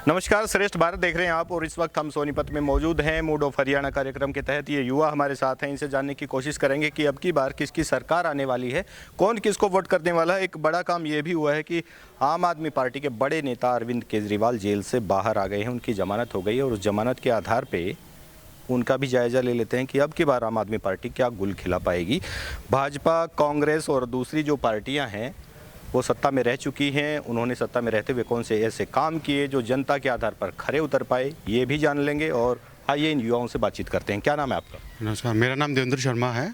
नमस्कार, श्रेष्ठ भारत देख रहे हैं आप और इस वक्त हम सोनीपत में मौजूद हैं। मूड ऑफ हरियाणा कार्यक्रम के तहत ये युवा हमारे साथ हैं। इनसे जानने की कोशिश करेंगे कि अब की बार किसकी सरकार आने वाली है, कौन किसको वोट करने वाला है। एक बड़ा काम ये भी हुआ है कि आम आदमी पार्टी के बड़े नेता अरविंद केजरीवाल जेल से बाहर आ गए हैं, उनकी जमानत हो गई है और उस जमानत के आधार पर उनका भी जायज़ा ले लेते हैं कि अब की बार आम आदमी पार्टी क्या गुल खिला पाएगी। भाजपा, कांग्रेस और दूसरी जो पार्टियां हैं वो सत्ता में रह चुकी हैं। उन्होंने सत्ता में रहते हुए कौन से ऐसे काम किए जो जनता के आधार पर खरे उतर पाए, ये भी जान लेंगे। और आइए इन युवाओं से बातचीत करते हैं। क्या नाम है आपका? नमस्कार, मेरा नाम देवेंद्र शर्मा है।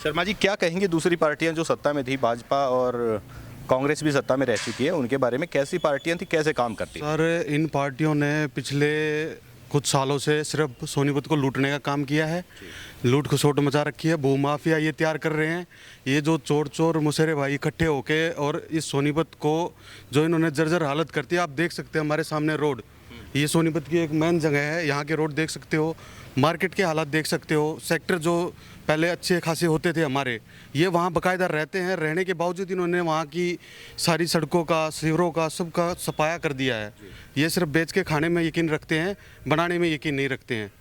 शर्मा जी, क्या कहेंगे दूसरी पार्टियां जो सत्ता में थी, भाजपा और कांग्रेस भी सत्ता में रह चुकी है, उनके बारे में कैसी पार्टियां थी, कैसे काम करती? सर, इन पार्टियों ने पिछले कुछ सालों से सिर्फ सोनीपत को लूटने का काम किया है। लूट खसोट मचा रखी है, भूमाफिया ये तैयार कर रहे हैं। ये जो चोर चोर मुशेरे भाई इकट्ठे होके और इस सोनीपत को जो इन्होंने जर्जर हालत करती है। आप देख सकते हैं हमारे सामने रोड, ये सोनीपत की एक मेन जगह है। यहाँ के रोड देख सकते हो, मार्केट के हालात देख सकते हो। सेक्टर जो पहले अच्छे खासे होते थे हमारे, ये वहाँ बाकायदा रहते हैं। रहने के बावजूद इन्होंने वहाँ की सारी सड़कों का, सीवरों का, सबका सफाया कर दिया है। ये सिर्फ बेच के खाने में यकीन रखते हैं, बनाने में यकीन नहीं रखते हैं।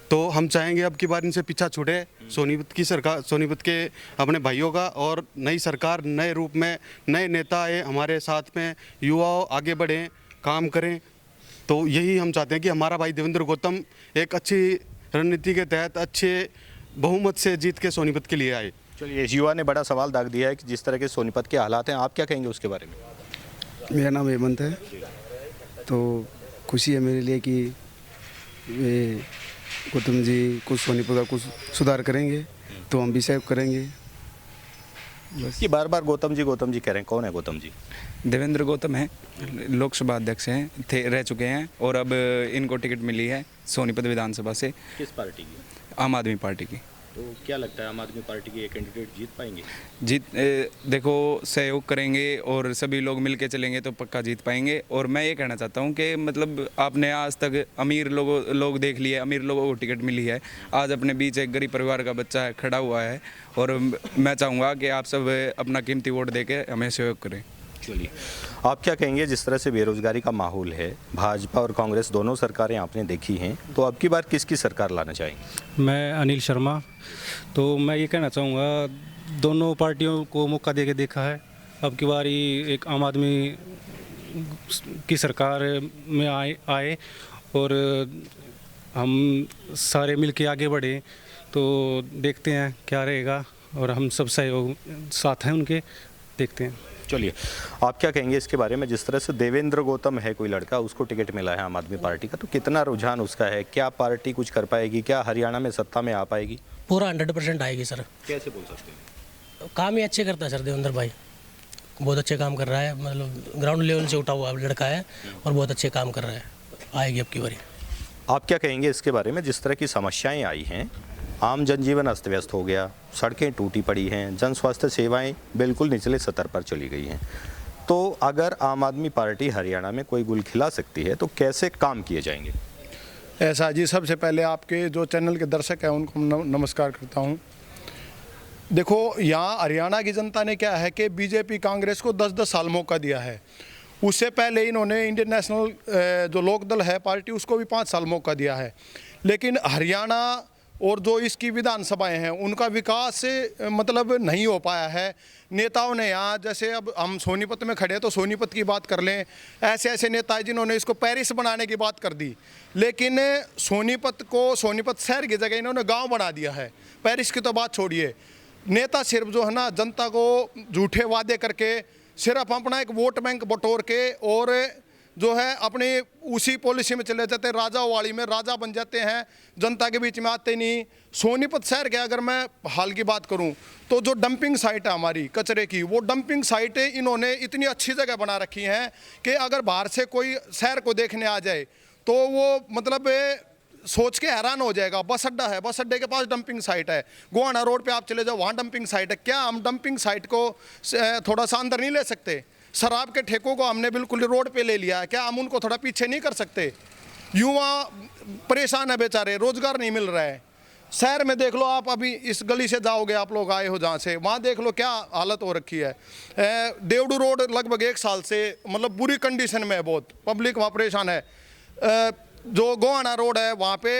तो हम चाहेंगे अब की बार इनसे पीछा छूटे सोनीपत की सरकार, सोनीपत के अपने भाइयों का, और नई सरकार नए रूप में नए नेता आए हमारे साथ में, युवाओं आगे बढ़ें, काम करें। तो यही हम चाहते हैं कि हमारा भाई देवेंद्र गौतम एक अच्छी रणनीति के तहत अच्छे बहुमत से जीत के सोनीपत के लिए आए। चलिए, इस युवा ने बड़ा सवाल दाग दिया है कि जिस तरह के सोनीपत के हालात हैं, आप क्या कहेंगे उसके बारे में? मेरा नाम हेमंत है। तो खुशी है मेरे लिए कि वे गौतम जी कुछ सोनीपत का कुछ सुधार करेंगे, तो हम भी सेव करेंगे बस। कि बार बार गौतम जी कह रहे हैं, कौन है गौतम जी? देवेंद्र गौतम है, लोकसभा अध्यक्ष हैं, रह चुके हैं और अब इनको टिकट मिली है सोनीपत विधानसभा से। किस पार्टी की? आम आदमी पार्टी की। तो क्या लगता है आम आदमी पार्टी के ये कैंडिडेट जीत पाएंगे? देखो, सहयोग करेंगे और सभी लोग मिलके चलेंगे तो पक्का जीत पाएंगे। और मैं ये कहना चाहता हूँ कि मतलब आपने आज तक अमीर लोग देख लिए, अमीर लोगों को टिकट मिली है। आज अपने बीच एक गरीब परिवार का बच्चा खड़ा हुआ है और मैं चाहूँगा कि आप सब अपना कीमती वोट दे के हमें सहयोग करें। चलिए, आप क्या कहेंगे जिस तरह से बेरोजगारी का माहौल है, भाजपा और कांग्रेस दोनों सरकारें आपने देखी हैं, तो अब की बार किसकी सरकार लाना चाहेंगे? मैं अनिल शर्मा। तो मैं ये कहना चाहूँगा, दोनों पार्टियों को मौका दे के देखा है। अब की बार एक आम आदमी की सरकार में आए और हम सारे मिल के आगे बढ़े, तो देखते हैं क्या रहेगा। और हम सब सहयोग साथ हैं उनके, देखते हैं। चलिए, आप क्या कहेंगे इसके बारे में? जिस तरह से देवेंद्र गौतम है कोई लड़का, उसको टिकट मिला है आम आदमी पार्टी का, तो कितना रुझान उसका है? क्या पार्टी कुछ कर पाएगी? क्या हरियाणा में सत्ता में आ पाएगी? पूरा 100% आएगी सर। कैसे बोल सकते हैं? काम ही अच्छे करता है सर देवेंद्र भाई, बहुत अच्छे काम कर रहा है। मतलब ग्राउंड लेवल से उठा हुआ लड़का है और बहुत अच्छे काम कर रहा है। आएगी अब की बारी। आप क्या कहेंगे इसके बारे में? जिस तरह की समस्याएं आई हैं, आम जनजीवन अस्त व्यस्त हो गया, सड़कें टूटी पड़ी हैं, जन स्वास्थ्य सेवाएं बिल्कुल निचले स्तर पर चली गई हैं, तो अगर आम आदमी पार्टी हरियाणा में कोई गुल खिला सकती है तो कैसे काम किए जाएंगे? ऐसा जी, सबसे पहले आपके जो चैनल के दर्शक हैं उनको नमस्कार करता हूं। देखो, यहाँ हरियाणा की जनता ने क्या है कि बीजेपी कांग्रेस को 10-10 साल मौका दिया है। उससे पहले इन्होंने इंडियन नेशनल जो लोकदल है पार्टी, उसको भी 5 साल मौका दिया है। लेकिन हरियाणा और जो इसकी विधानसभाएं हैं उनका विकास मतलब नहीं हो पाया है। नेताओं ने यहाँ, जैसे अब हम सोनीपत में खड़े हैं तो सोनीपत की बात कर लें, ऐसे ऐसे नेता जिन्होंने इसको पेरिस बनाने की बात कर दी, लेकिन सोनीपत को सोनीपत शहर की जगह इन्होंने गांव बना दिया है। पेरिस की तो बात छोड़िए, नेता सिर्फ जो है ना, जनता को झूठे वादे करके सिर्फ अपना एक वोट बैंक बटोर के और जो है अपनी उसी पॉलिसी में चले जाते हैं, राजावाड़ी में राजा बन जाते हैं, जनता के बीच में आते नहीं। सोनीपत शहर के अगर मैं हाल की बात करूं तो जो डंपिंग साइट है हमारी कचरे की, वो डंपिंग साइट इन्होंने इतनी अच्छी जगह बना रखी हैं कि अगर बाहर से कोई शहर को देखने आ जाए तो वो मतलब सोच के हैरान हो जाएगा। बस अड्डा है, बस अड्डे के पास डंपिंग साइट है। गोहाना रोड पे आप चले जाओ, वहाँ डंपिंग साइट है। क्या हम डंपिंग साइट को थोड़ा सा अंदर नहीं ले सकते? शराब के ठेकों को हमने बिल्कुल रोड पे ले लिया है, क्या हम उनको थोड़ा पीछे नहीं कर सकते? युवा परेशान है बेचारे, रोजगार नहीं मिल रहा है। शहर में देख लो आप, अभी इस गली से जाओगे, आप लोग आए हो जहाँ से, वहाँ देख लो क्या हालत हो रखी है। देवडू रोड लगभग 1 साल से मतलब बुरी कंडीशन में है, बहुत पब्लिक वहाँ परेशान है। जो गोहाना रोड है वहाँ पे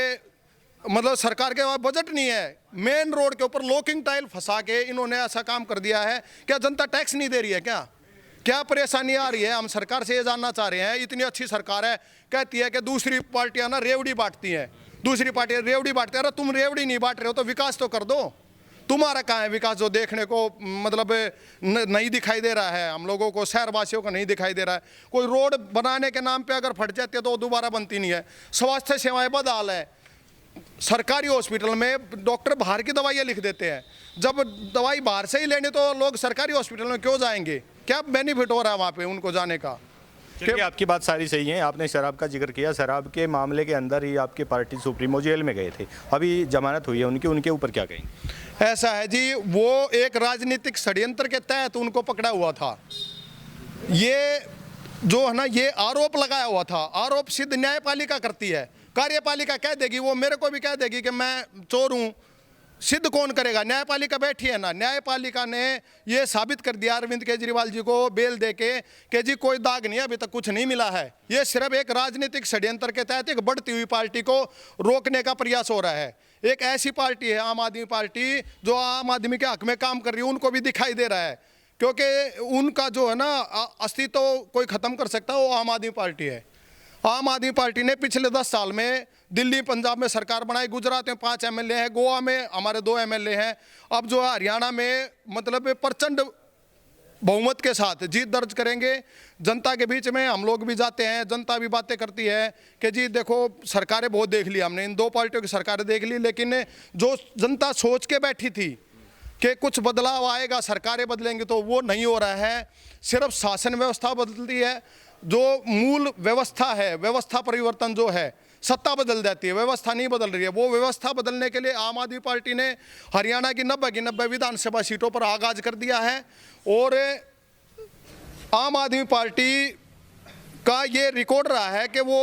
मतलब सरकार के पास बजट नहीं है, मेन रोड के ऊपर लॉकिंग टाइल फंसा के इन्होंने ऐसा काम कर दिया है। क्या जनता टैक्स नहीं दे रही है? क्या परेशानी आ रही है? हम सरकार से ये जानना चाह रहे हैं। इतनी अच्छी सरकार है, कहती है कि दूसरी पार्टियां ना रेवड़ी बांटती हैं, दूसरी पार्टियां रेवड़ी बांटती हैं। अरे तुम रेवड़ी नहीं बांट रहे हो तो विकास तो कर दो। तुम्हारा कहाँ है विकास जो देखने को मतलब नहीं दिखाई दे रहा है? हम लोगों को, शहरवासियों को नहीं दिखाई दे रहा है। कोई रोड बनाने के नाम पे अगर फट जाती है तो वो दोबारा बनती नहीं है। स्वास्थ्य सेवाएं बदहाल है। सरकारी हॉस्पिटल में डॉक्टर बाहर की दवाइयाँ लिख देते हैं। जब दवाई बाहर से ही लेनी तो लोग सरकारी हॉस्पिटल में क्यों जाएंगे? क्या बेनिफिट हो रहा है वहाँ पे उनको जाने का? चलिए, आपकी बात सारी सही है। आपने शराब का जिक्र किया, शराब के मामले के अंदर ही आपके पार्टी सुप्रीमो जेल में गए थे, अभी जमानत हुई है उनकी, उनके ऊपर क्या कहेंगे? ऐसा है जी, वो एक राजनीतिक षड्यंत्र के तहत उनको पकड़ा हुआ था। ये जो है ना, ये आरोप लगाया हुआ था। आरोप सिद्ध न्यायपालिका करती है, कार्यपालिका कह देगी, वो मेरे को भी कह देगी कि मैं चोर हूँ। सिद्ध कौन करेगा? न्यायपालिका बैठी है ना। न्यायपालिका ने ये साबित कर दिया अरविंद केजरीवाल जी को बेल देके कि जी कोई दाग नहीं है, अभी तक कुछ नहीं मिला है। ये सिर्फ एक राजनीतिक षड्यंत्र के तहत एक बढ़ती हुई पार्टी को रोकने का प्रयास हो रहा है। एक ऐसी पार्टी है आम आदमी पार्टी जो आम आदमी के हक में काम कर रही है, उनको भी दिखाई दे रहा है, क्योंकि उनका जो है ना अस्तित्व कोई ख़त्म कर सकता है वो आम आदमी पार्टी है। आम आदमी पार्टी ने पिछले 10 साल में दिल्ली पंजाब में सरकार बनाई, गुजरात में 5 MLA हैं, गोवा में हमारे 2 MLA हैं। अब जो है हरियाणा में मतलब प्रचंड बहुमत के साथ जीत दर्ज करेंगे। जनता के बीच में हम लोग भी जाते हैं, जनता भी बातें करती है कि जी देखो सरकारें बहुत देख ली हमने, इन 2 पार्टियों की सरकारें देख ली, लेकिन जो जनता सोच के बैठी थी कि कुछ बदलाव आएगा, सरकारें बदलेंगे, तो वो नहीं हो रहा है। सिर्फ शासन व्यवस्था बदलती है, जो मूल व्यवस्था है, व्यवस्था परिवर्तन जो है, सत्ता बदल जाती है, व्यवस्था नहीं बदल रही है। वो व्यवस्था बदलने के लिए आम आदमी पार्टी ने हरियाणा की 90 की 90 विधानसभा सीटों पर आगाज कर दिया है। और आम आदमी पार्टी का ये रिकॉर्ड रहा है कि वो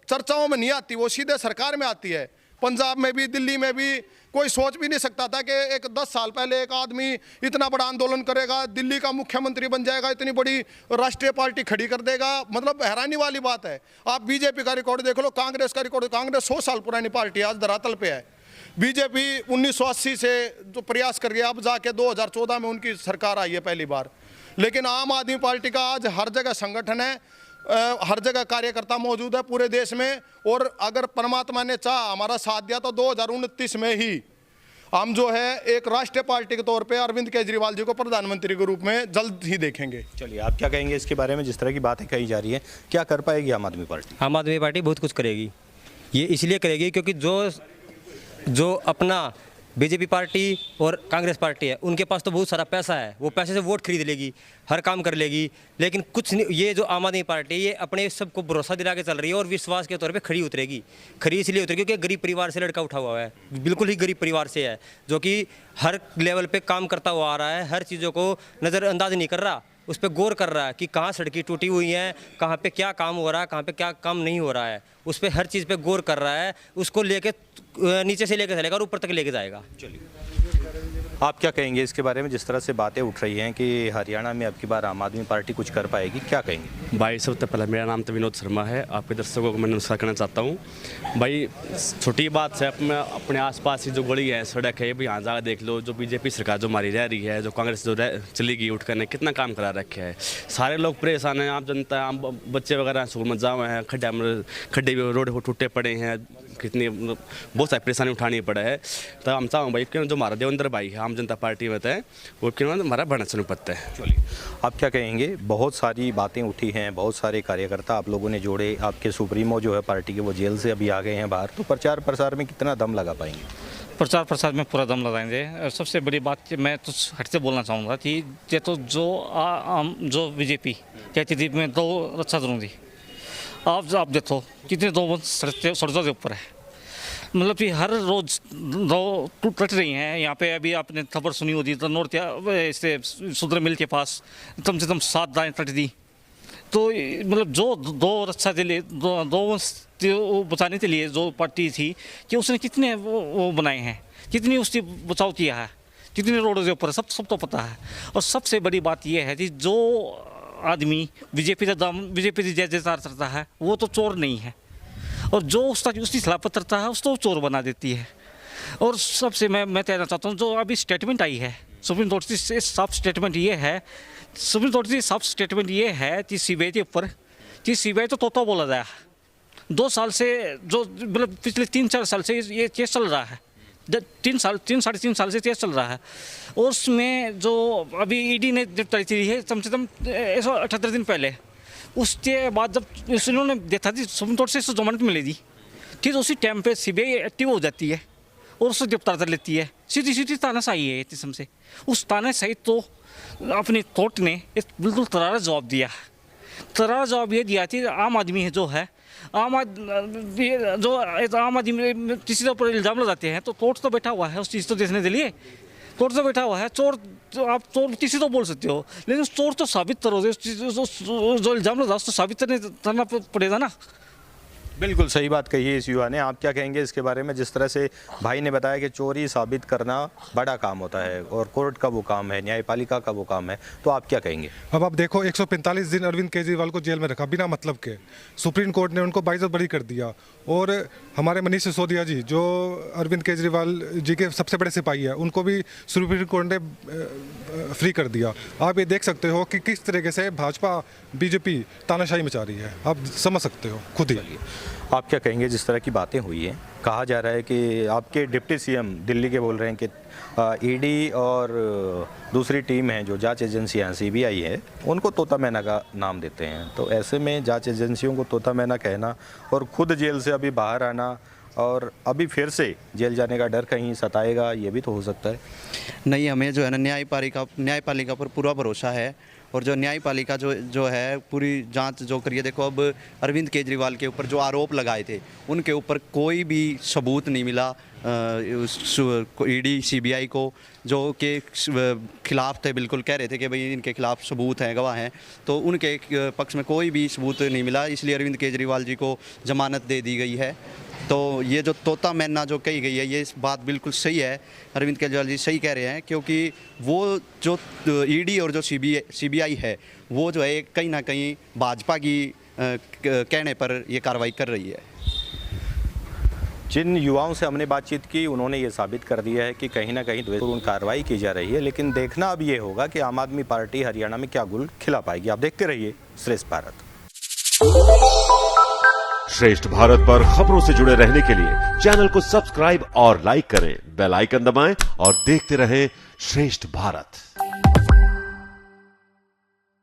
चर्चाओं में नहीं आती, वो सीधे सरकार में आती है। पंजाब में भी, दिल्ली में भी कोई सोच भी नहीं सकता था कि एक 10 साल पहले एक आदमी इतना बड़ा आंदोलन करेगा, दिल्ली का मुख्यमंत्री बन जाएगा, इतनी बड़ी राष्ट्रीय पार्टी खड़ी कर देगा। मतलब हैरानी वाली बात है। आप बीजेपी का रिकॉर्ड देख लो, कांग्रेस का रिकॉर्ड, कांग्रेस 100 साल पुरानी पार्टी आज धरातल पे है। बीजेपी 1980 से जो प्रयास कर रही है, अब जाके 2014 में उनकी सरकार आई है पहली बार। लेकिन आम आदमी पार्टी का आज हर जगह संगठन है, हर जगह कार्यकर्ता मौजूद है पूरे देश में। और अगर परमात्मा ने चाहा हमारा साथ दिया तो 2029 में ही हम जो है एक राष्ट्रीय पार्टी के तौर पे अरविंद केजरीवाल जी को प्रधानमंत्री के रूप में जल्द ही देखेंगे। चलिए, आप क्या कहेंगे इसके बारे में? जिस तरह की बातें कही जा रही है, क्या कर पाएगी आम आदमी पार्टी? आम आदमी पार्टी बहुत कुछ करेगी। ये इसलिए करेगी क्योंकि जो अपना बीजेपी पार्टी और कांग्रेस पार्टी है, उनके पास तो बहुत सारा पैसा है, वो पैसे से वोट खरीद लेगी, हर काम कर लेगी। लेकिन कुछ नहीं, ये जो आम आदमी पार्टी ये अपने सबको भरोसा दिला के चल रही है और विश्वास के तौर पे खड़ी उतरेगी। खड़ी इसलिए उतरेगी क्योंकि गरीब परिवार से लड़का उठा हुआ है, बिल्कुल ही गरीब परिवार से है, जो कि हर लेवल पे काम करता हुआ आ रहा है, हर चीज़ों को नज़रअंदाज नहीं कर रहा, उस पर गौर कर रहा है कि कहाँ सड़कें टूटी हुई हैं, कहाँ पे क्या काम हो रहा है, कहाँ पे क्या काम नहीं हो रहा है, उस पर हर चीज़ पे गौर कर रहा है। उसको लेके नीचे से लेके चलेगा और ऊपर तक लेके जाएगा। चलिए, आप क्या कहेंगे इसके बारे में? जिस तरह से बातें उठ रही हैं कि हरियाणा में अब की बार आम आदमी पार्टी कुछ कर पाएगी, क्या कहेंगे? भाई सबसे पहले मेरा नाम तो विनोद शर्मा है। आपके दर्शकों को मैं नमस्कार करना चाहता हूँ। भाई छोटी बात है, अपने आसपास की जो गली है, सड़क है, ये भी यहाँ जाकर देख लो। जो बीजेपी सरकार जो हमारी रह रही है, जो कांग्रेस जो चलेगी उठ कर, कितना काम करा रखे है। सारे लोग परेशान हैं, आम जनता, आम बच्चे वगैरह स्कूल में जाए हैं, खड्डे भी रोड टूटे पड़े हैं, कितनी बहुत सारी परेशानी उठानी पड़ा है। तो हम चाहूँ भाई कि जो हमारा देवेंद्र भाई है आम जनता पार्टी में है, वो क्यों हमारा बढ़ना शुरू पड़ता है। चलिए, आप क्या कहेंगे? बहुत सारी बातें उठी हैं, बहुत सारे कार्यकर्ता आप लोगों ने जोड़े, आपके सुप्रीमो जो है पार्टी के वो जेल से अभी आ गए हैं बाहर, तो प्रचार प्रसार में कितना दम लगा पाएंगे? प्रचार प्रसार में पूरा दम लगाएंगे। और सबसे बड़ी बात कि मैं तो हट से बोलना चाहूँगा कि ये तो जो बीजेपी कहती थी मैं 2 रक्षा करूँगी, आप देखो कितने 2 सड़कों के ऊपर है। मतलब कि हर रोज़ 2 टूट रही हैं। यहाँ पे अभी आपने खबर सुनी होती तो नॉर्थ से सुंदर मिल के पास कम से कम 7 दाएँ टट दी। तो मतलब जो 2 रक्षा के लिए 2 बचाने के लिए जो पार्टी थी कि उसने कितने वो बनाए हैं, कितनी उसकी बचाव किया है, कितने रोडों के ऊपर सब तो पता है। और सबसे बड़ी बात यह है कि जो आदमी बीजेपी से जय जयकार करता है वो तो चोर नहीं है, और जो उसकी सलाहपत्रता है उसको चोर बना देती है। और सबसे मैं कहना चाहता हूँ, जो अभी स्टेटमेंट आई है सुप्रीम कोर्ट से, साफ स्टेटमेंट ये है, सुप्रीम कोर्ट की साफ स्टेटमेंट ये है कि सीबीआई के ऊपर, कि सीबीआई तो तोता बोला जाए। 2 साल से जो मतलब पिछले 3-4 साल से ये केस चल रहा है, 3 साढ़े 3 साल से केस चल रहा है। और उसमें जो अभी ईडी ने गिरफ्तारी की है कम से कम 178 दिन पहले, उसके बाद जब इन्होंने देखा थी सुप्रीम कोर्ट से जमानत मिलेगी, फिर उसी टाइम पे सीबीआई एक्टिव हो जाती है और उसको गिरफ्तार कर लेती है। सीधी तानाशाही है किस्म से। उस तानाशाही तो अपनी कोर्ट ने एक बिल्कुल करारा जवाब दिया। करारा जवाब ये दिया कि आम आदमी है जो है, आम आदमी किसी के ऊपर इल्ज़ाम लगाते हैं तो कोर्ट तो बैठा हुआ है उस चीज़ को देखने के लिए। कोर्ट तो बैठा हुआ है, चोर तो आप चोर किसी तो बोल सकते हो, लेकिन चोर तो साबित करोगे, जो इल्ज़ाम लगा उसको साबित करना पड़ेगा ना। बिल्कुल सही बात कही है इस युवा ने। आप क्या कहेंगे इसके बारे में? जिस तरह से भाई ने बताया कि चोरी साबित करना बड़ा काम होता है और कोर्ट का वो काम है, न्यायपालिका का वो काम है, तो आप क्या कहेंगे? अब आप देखो 145 दिन अरविंद केजरीवाल को जेल में रखा बिना मतलब के, सुप्रीम कोर्ट ने उनको बाइज्जत बरी कर दिया। और हमारे मनीष सिसोदिया जी जो अरविंद केजरीवाल जी के सबसे बड़े सिपाही है, उनको भी सुप्रीम कोर्ट ने फ्री कर दिया। आप ये देख सकते हो कि किस तरीके से भाजपा बीजेपी तानाशाही मचा रही है, आप समझ सकते हो खुद ही। आप क्या कहेंगे जिस तरह की बातें हुई हैं? कहा जा रहा है कि आपके डिप्टी सीएम दिल्ली के बोल रहे हैं कि ईडी और दूसरी टीम है जो जांच एजेंसियां सीबीआई है, उनको तोता मैना का नाम देते हैं। तो ऐसे में जांच एजेंसियों को तोता मैना कहना और खुद जेल से अभी बाहर आना और अभी फिर से जेल जाने का डर कहीं सताएगा, ये भी तो हो सकता है। नहीं, हमें जो है ना न्यायपालिका पर पूरा भरोसा है। और जो न्यायपालिका जो है पूरी जांच जो करिए। देखो अब अरविंद केजरीवाल के ऊपर जो आरोप लगाए थे उनके ऊपर कोई भी सबूत नहीं मिला ईडी सीबीआई को, जो के खिलाफ थे। बिल्कुल कह रहे थे कि भाई इनके खिलाफ सबूत हैं, गवाह हैं, तो उनके पक्ष में कोई भी सबूत नहीं मिला, इसलिए अरविंद केजरीवाल जी को जमानत दे दी गई है। तो ये जो तोता मैना जो कही गई है, ये बात बिल्कुल सही है, अरविंद केजरीवाल जी सही कह रहे हैं, क्योंकि वो जो ईडी और जो सीबीआई है वो जो है कहीं ना कहीं भाजपा की कहने पर ये कार्रवाई कर रही है। जिन युवाओं से हमने बातचीत की उन्होंने ये साबित कर दिया है कि कहीं ना कहीं द्वेषपूर्ण कार्रवाई की जा रही है, लेकिन देखना अब ये होगा कि आम आदमी पार्टी हरियाणा में क्या गुल खिला पाएगी। आप देखते रहिए श्रेष्ठ भारत। श्रेष्ठ भारत पर खबरों से जुड़े रहने के लिए चैनल को सब्सक्राइब और लाइक करें, बेल आइकन दबाएं और देखते रहें श्रेष्ठ भारत।